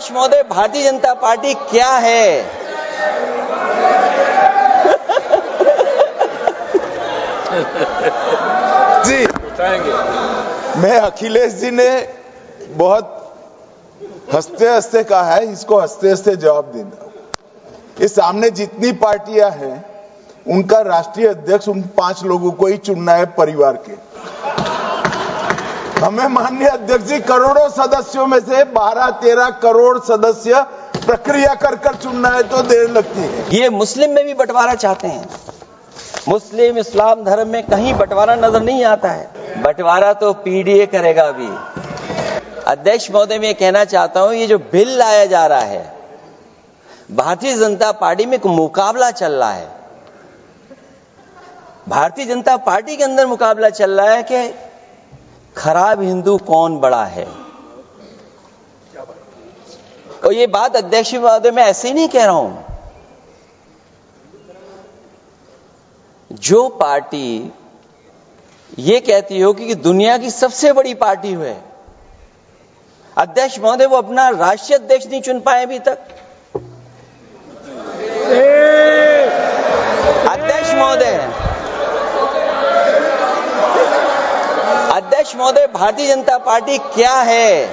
अध्यक्ष महोदय, भारतीय जनता पार्टी क्या है? जी, मैं अखिलेश जी ने बहुत हंसते हंसते कहा है, इसको हंसते हंसते जवाब देना। इस सामने जितनी पार्टियां हैं उनका राष्ट्रीय अध्यक्ष उन 5 लोगों को ही चुनना है परिवार के। हमें माननीय अध्यक्ष जी करोड़ों सदस्यों में से 12-13 करोड़ सदस्य प्रक्रिया कर कर चुनना है तो देर लगती है। ये मुस्लिम में भी बंटवारा चाहते हैं। मुस्लिम इस्लाम धर्म में कहीं बंटवारा नजर नहीं आता है। बंटवारा तो पीडीए करेगा अभी। अध्यक्ष महोदय, मैं कहना चाहता हूं, ये जो बिल लाया जा रहा है, भारतीय जनता पार्टी में एक मुकाबला चल रहा है। भारतीय जनता पार्टी के अंदर मुकाबला चल रहा है कि खराब हिंदू कौन बड़ा है। और ये बात अध्यक्ष महोदय मैं ऐसे ही नहीं कह रहा हूं। जो पार्टी ये कहती हो कि दुनिया की सबसे बड़ी पार्टी है, अध्यक्ष महोदय वो अपना राष्ट्रीय अध्यक्ष नहीं चुन पाए अभी तक। अध्यक्ष महोदय, भारतीय जनता पार्टी क्या है?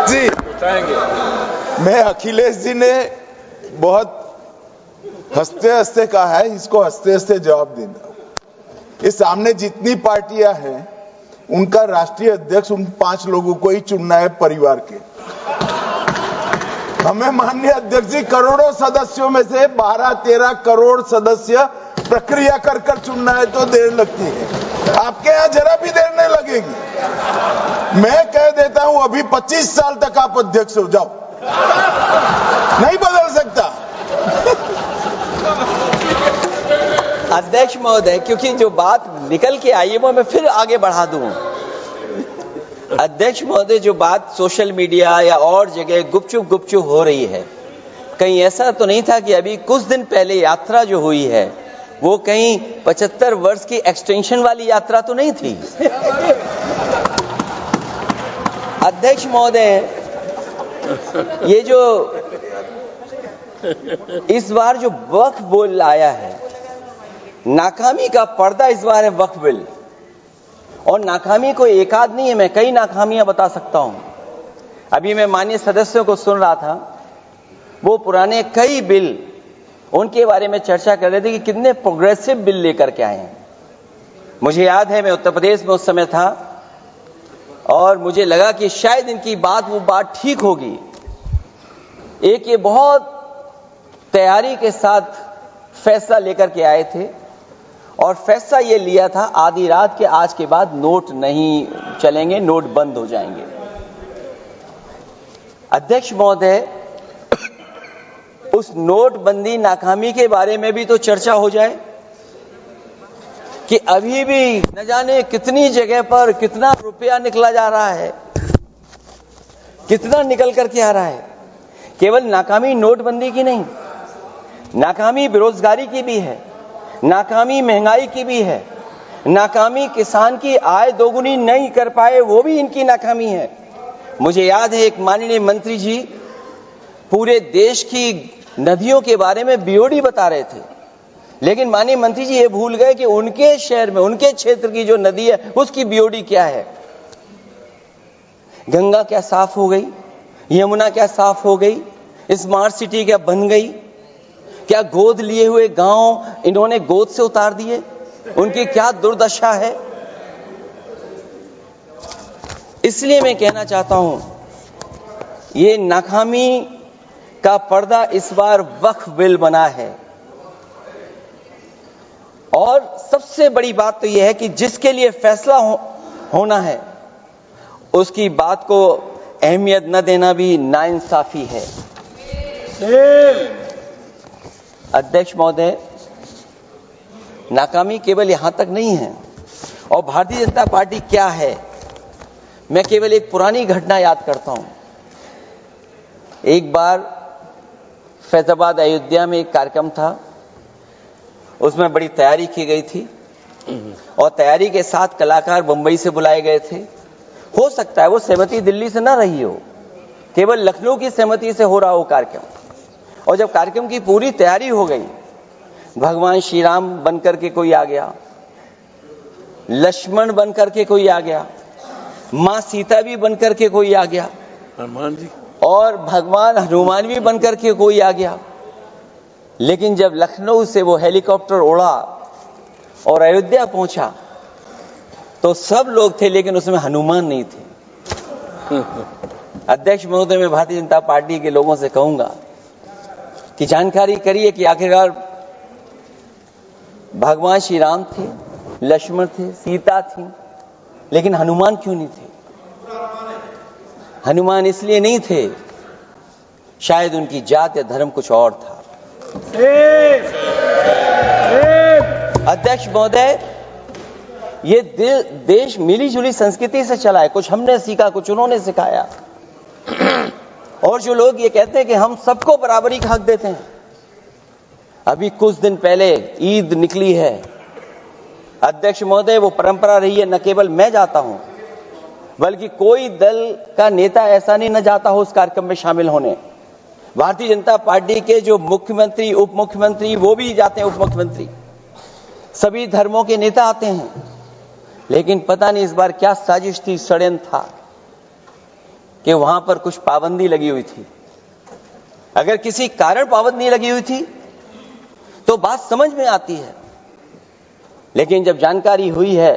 जी, मैं अखिलेश जी ने बहुत हंसते हंसते कहा है, इसको हंसते हंसते जवाब देना। इस सामने जितनी पार्टियां हैं उनका राष्ट्रीय अध्यक्ष उन 5 लोगों को ही चुनना है परिवार के। हमें माननीय अध्यक्ष जी करोड़ों सदस्यों में से 12-13 करोड़ सदस्य प्रक्रिया कर कर चुनना है तो देर लगती है। आपके यहां जरा भी देर नहीं लगेगी। मैं कह देता हूं, अभी 25 साल तक आप अध्यक्ष हो जाओ, नहीं बदल सकता। अध्यक्ष महोदय, क्योंकि जो बात निकल के आई है वो मैं फिर आगे बढ़ा दूं। अध्यक्ष महोदय, जो बात सोशल मीडिया या और जगह गुपचुप हो रही है, कहीं ऐसा तो नहीं था कि अभी कुछ दिन पहले यात्रा जो हुई है वो कहीं 75 वर्ष की एक्सटेंशन वाली यात्रा तो नहीं थी। अध्यक्ष महोदय, ये जो इस बार जो वक्फ बिल आया है, नाकामी का पर्दा इस बार है वक्फ बिल। और नाकामी कोई एक आध नहीं है, मैं कई नाकामियां बता सकता हूं। अभी मैं माननीय सदस्यों को सुन रहा था, वो पुराने कई बिल उनके बारे में चर्चा कर रहे थे कि कितने प्रोग्रेसिव बिल लेकर के आए हैं। मुझे याद है, मैं उत्तर प्रदेश में उस समय था और मुझे लगा कि शायद इनकी वो बात ठीक होगी। एक ये बहुत तैयारी के साथ फैसला लेकर के आए थे और फैसला ये लिया था आधी रात के, आज के बाद नोट नहीं चलेंगे, नोट बंद हो जाएंगे। अध्यक्ष महोदय, उस नोटबंदी नाकामी के बारे में भी तो चर्चा हो जाए कि अभी भी न जाने कितनी जगह पर कितना रुपया निकला जा रहा है, कितना निकल करके आ रहा है। केवल नाकामी नोटबंदी की नहीं, नाकामी बेरोजगारी की भी है, नाकामी महंगाई की भी है, नाकामी किसान की आय दोगुनी नहीं कर पाए वो भी इनकी नाकामी है। मुझे याद है, एक माननीय मंत्री जी पूरे देश की नदियों के बारे में बीओडी बता रहे थे, लेकिन माननीय मंत्री जी ये भूल गए कि उनके शहर में, उनके क्षेत्र की जो नदी है उसकी बीओडी क्या है। गंगा क्या साफ हो गई, यमुना क्या साफ हो गई, स्मार्ट सिटी क्या बन गई, क्या गोद लिए हुए गांव इन्होंने गोद से उतार दिए, उनकी क्या दुर्दशा है। इसलिए मैं कहना चाहता हूं, ये नाकामी का पर्दा इस बार वक्फ बिल बना है। और सबसे बड़ी बात तो यह है कि जिसके लिए फैसला होना है उसकी बात को अहमियत न देना भी नाइंसाफी है। अध्यक्ष महोदय, नाकामी केवल यहां तक नहीं है। और भारतीय जनता पार्टी क्या है, मैं केवल एक पुरानी घटना याद करता हूं। एक बार फैजाबाद अयोध्या में एक कार्यक्रम था, उसमें बड़ी तैयारी की गई थी और तैयारी के साथ कलाकार मुंबई से बुलाए गए थे। हो सकता है वो सहमति दिल्ली से ना रही हो, केवल लखनऊ की सहमति से हो रहा हो कार्यक्रम। और जब कार्यक्रम की पूरी तैयारी हो गई, भगवान श्री राम बनकर के कोई आ गया, लक्ष्मण बनकर के कोई आ गया, मां सीता भी बनकर के कोई आ गया, हनुमान जी और भगवान हनुमान भी बनकर के कोई आ गया। लेकिन जब लखनऊ से वो हेलीकॉप्टर उड़ा और अयोध्या पहुंचा तो सब लोग थे, लेकिन उसमें हनुमान नहीं थे। अध्यक्ष महोदय, मैं भारतीय जनता पार्टी के लोगों से कहूंगा कि जानकारी करिए कि आखिरकार भगवान श्री राम थे, लक्ष्मण थे, सीता थी, लेकिन हनुमान क्यों नहीं थे? हनुमान इसलिए नहीं थे, शायद उनकी जात या धर्म कुछ और था। अध्यक्ष महोदय, ये देश मिली जुली संस्कृति से चला है। कुछ हमने सीखा, कुछ उन्होंने सिखाया। और जो लोग ये कहते हैं कि हम सबको बराबरी का हक देते हैं, अभी कुछ दिन पहले ईद निकली है अध्यक्ष महोदय, वो परंपरा रही है, न केवल मैं जाता हूं बल्कि कोई दल का नेता ऐसा नहीं न जाता हो उस कार्यक्रम में शामिल होने। भारतीय जनता पार्टी के जो मुख्यमंत्री, उप मुख्यमंत्री, वो भी जाते हैं, उप मुख्यमंत्री, सभी धर्मों के नेता आते हैं। लेकिन पता नहीं इस बार क्या साजिश थी, षड्यंत्र था कि वहां पर कुछ पाबंदी लगी हुई थी। अगर किसी कारण पाबंदी लगी हुई थी तो बात समझ में आती है, लेकिन जब जानकारी हुई है,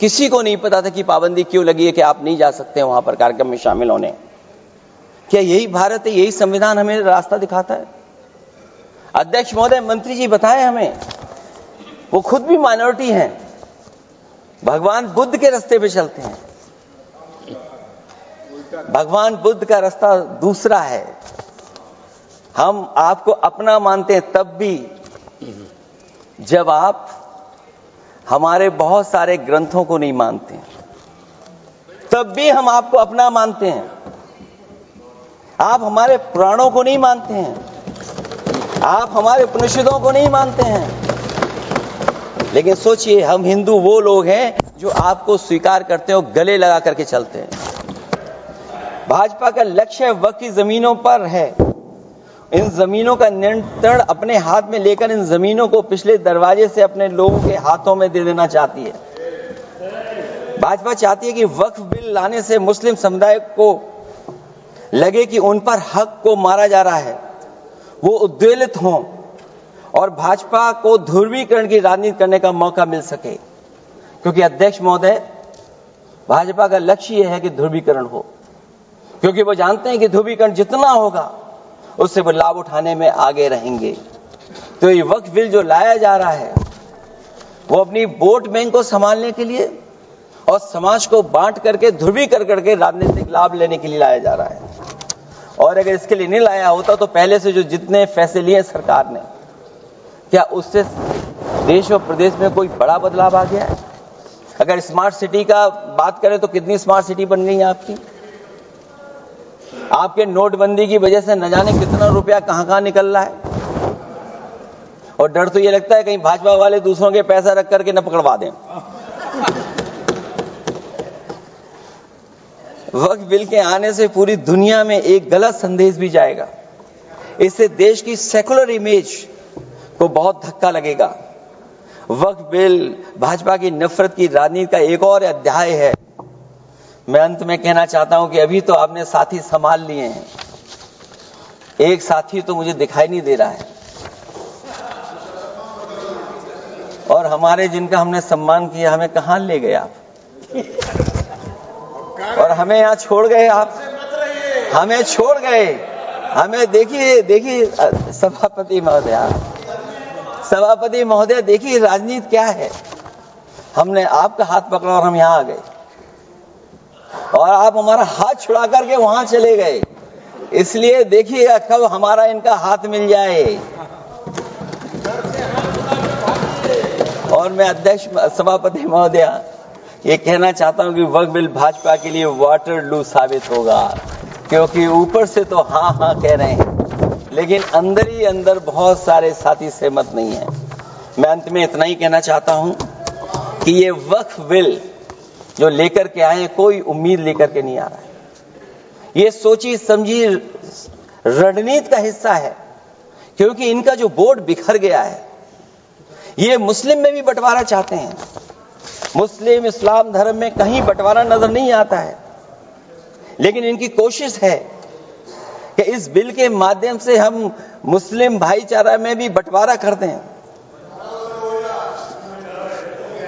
किसी को नहीं पता था कि पाबंदी क्यों लगी है कि आप नहीं जा सकते वहां पर कार्यक्रम में शामिल होने। क्या यही भारत है, यही संविधान हमें रास्ता दिखाता है? अध्यक्ष महोदय, मंत्री जी बताएं हमें, वो खुद भी माइनॉरिटी हैं, भगवान बुद्ध के रास्ते पे चलते हैं। भगवान बुद्ध का रास्ता दूसरा है। हम आपको अपना मानते हैं तब भी जब आप हमारे बहुत सारे ग्रंथों को नहीं मानते हैं, तब भी हम आपको अपना मानते हैं। आप हमारे पुराणों को नहीं मानते हैं, आप हमारे उपनिषदों को नहीं मानते हैं। लेकिन सोचिए, हम हिंदू वो लोग हैं जो आपको स्वीकार करते हैं और गले लगा करके चलते हैं। भाजपा का लक्ष्य वक्फ की जमीनों पर है। इन जमीनों का नियंत्रण अपने हाथ में लेकर इन जमीनों को पिछले दरवाजे से अपने लोगों के हाथों में दे देना चाहती है। भाजपा चाहती है कि वक्फ बिल लाने से मुस्लिम समुदाय को लगे कि उन पर हक को मारा जा रहा है, वो उद्वेलित हों और भाजपा को ध्रुवीकरण की राजनीति करने का मौका मिल सके। क्योंकि अध्यक्ष महोदय, भाजपा का लक्ष्य यह है कि ध्रुवीकरण हो, क्योंकि वो जानते हैं कि ध्रुवीकरण जितना होगा उससे वो लाभ उठाने में आगे रहेंगे। तो ये वक्फ बिल जो लाया जा रहा है वो अपनी वोट बैंक को संभालने के लिए और समाज को बांट करके ध्रुवीकरण करके राजनीतिक लाभ लेने के लिए लाया जा रहा है। और अगर इसके लिए नहीं लाया होता तो पहले से जो जितने फैसले लिए सरकार ने, क्या उससे देश और प्रदेश में कोई बड़ा बदलाव आ गया है? अगर स्मार्ट सिटी का बात करें तो कितनी स्मार्ट सिटी बन गई है आपकी? आपके नोटबंदी की वजह से न जाने कितना रुपया कहां निकल रहा है। और डर तो ये लगता है कहीं भाजपा वाले दूसरों के पैसा रख करके न पकड़वा दें। वक्फ बिल के आने से पूरी दुनिया में एक गलत संदेश भी जाएगा। इससे देश की सेकुलर इमेज को बहुत धक्का लगेगा। वक्फ बिल भाजपा की नफरत की राजनीति का एक और अध्याय है। मैं अंत में कहना चाहता हूं कि अभी तो आपने साथी संभाल लिए हैं, एक साथी तो मुझे दिखाई नहीं दे रहा है। और हमारे जिनका हमने सम्मान किया, हमें कहां ले गए आप? और हमें यहां छोड़ गए आप, हमें छोड़ गए। हमें देखिए सभापति महोदय, देखिए राजनीति क्या है। हमने आपका हाथ पकड़ा और हम यहां आ गए और आप हमारा हाथ छुड़ा करके वहां चले गए। इसलिए देखिएगा कब हमारा इनका हाथ मिल जाए। और मैं अध्यक्ष सभापति महोदय ये कहना चाहता हूं कि वक्फ बिल भाजपा के लिए वाटरलू साबित होगा, क्योंकि ऊपर से तो हाँ हाँ कह रहे हैं, लेकिन अंदर ही अंदर बहुत सारे साथी सहमत नहीं है। मैं अंत में इतना ही कहना चाहता हूं कि ये वक्फ बिल जो लेकर के आए हैं कोई उम्मीद लेकर के नहीं आ रहा है। ये सोची समझी रणनीति का हिस्सा है, क्योंकि इनका जो बोर्ड बिखर गया है, ये मुस्लिम में भी बंटवारा चाहते हैं। मुस्लिम इस्लाम धर्म में कहीं बंटवारा नजर नहीं आता है, लेकिन इनकी कोशिश है कि इस बिल के माध्यम से हम मुस्लिम भाईचारा में भी बंटवारा कर दें।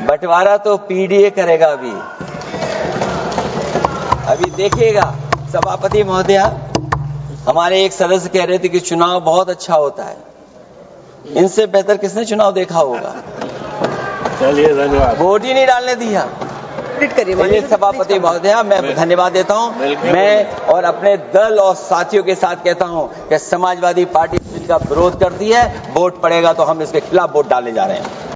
बंटवारा तो पीडीए करेगा। अभी देखिएगा। सभापति महोदया, हमारे एक सदस्य कह रहे थे कि चुनाव बहुत अच्छा होता है। इनसे बेहतर किसने चुनाव देखा होगा? चलिए, धन्यवाद। वोट ही नहीं डालने दिया। चलिए सभापति महोदया, मैं धन्यवाद देता हूं। मैं और अपने दल और साथियों के साथ कहता हूं कि समाजवादी पार्टी बिल का विरोध करती है। वोट पड़ेगा तो हम इसके खिलाफ वोट डालने जा रहे हैं।